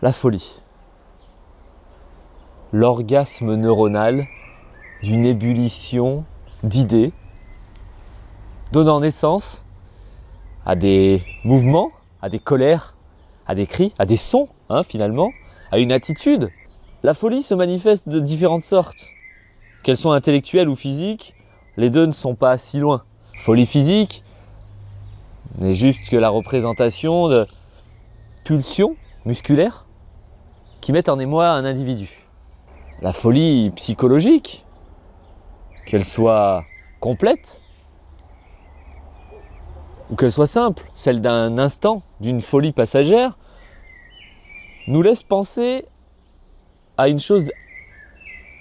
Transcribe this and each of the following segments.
La folie. L'orgasme neuronal d'une ébullition d'idées donnant naissance à des mouvements, à des colères, à des cris, à des sons, finalement, à une attitude. La folie se manifeste de différentes sortes. Qu'elles soient intellectuelles ou physiques, les deux ne sont pas si loin. Folie physique n'est juste que la représentation de pulsions musculaires qui mettent en émoi un individu. La folie psychologique, qu'elle soit complète ou qu'elle soit simple, celle d'un instant, d'une folie passagère, nous laisse penser à une chose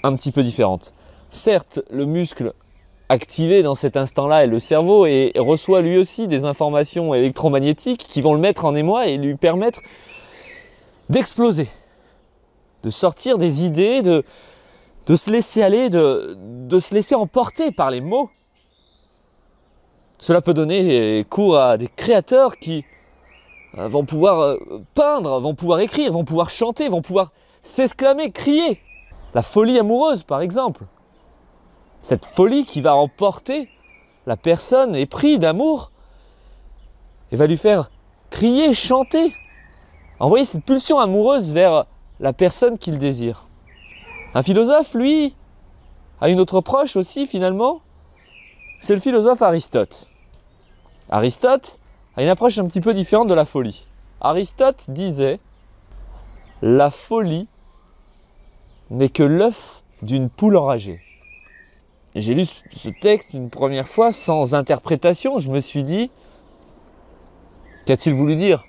un petit peu différente. Certes, le muscle activé dans cet instant-là est le cerveau et reçoit lui aussi des informations électromagnétiques qui vont le mettre en émoi et lui permettre d'exploser, de sortir des idées, de se laisser aller, de se laisser emporter par les mots. Cela peut donner cours à des créateurs qui vont pouvoir peindre, vont pouvoir écrire, vont pouvoir chanter, vont pouvoir s'exclamer, crier. La folie amoureuse, par exemple. Cette folie qui va emporter la personne éprise d'amour et va lui faire crier, chanter. Envoyer cette pulsion amoureuse vers la personne qu'il désire. Un philosophe, lui, a une autre approche aussi, finalement. C'est le philosophe Aristote. Aristote a une approche un petit peu différente de la folie. Aristote disait « La folie n'est que l'œuf d'une poule enragée ». J'ai lu ce texte une première fois sans interprétation. Je me suis dit, qu'a-t-il voulu dire?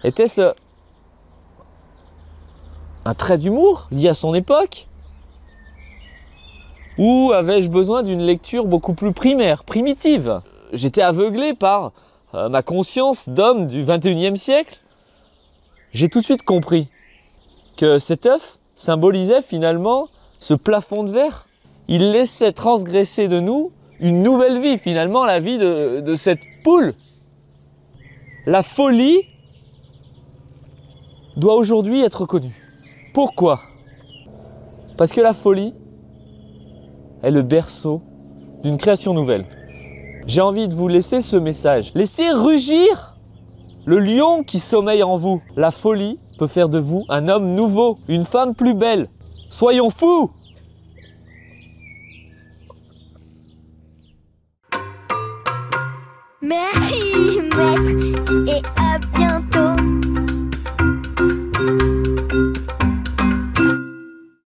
Était-ce un trait d'humour lié à son époque? Ou avais-je besoin d'une lecture beaucoup plus primaire, primitive? J'étais aveuglé par ma conscience d'homme du 21e siècle. J'ai tout de suite compris que cet œuf symbolisait finalement ce plafond de verre. Il laissait transgresser de nous une nouvelle vie, finalement, la vie de cette poule. La folie doit aujourd'hui être connue. Pourquoi? Parce que la folie est le berceau d'une création nouvelle. J'ai envie de vous laisser ce message. Laissez rugir le lion qui sommeille en vous. La folie peut faire de vous un homme nouveau, une femme plus belle. Soyons fous! Merci, maître. Et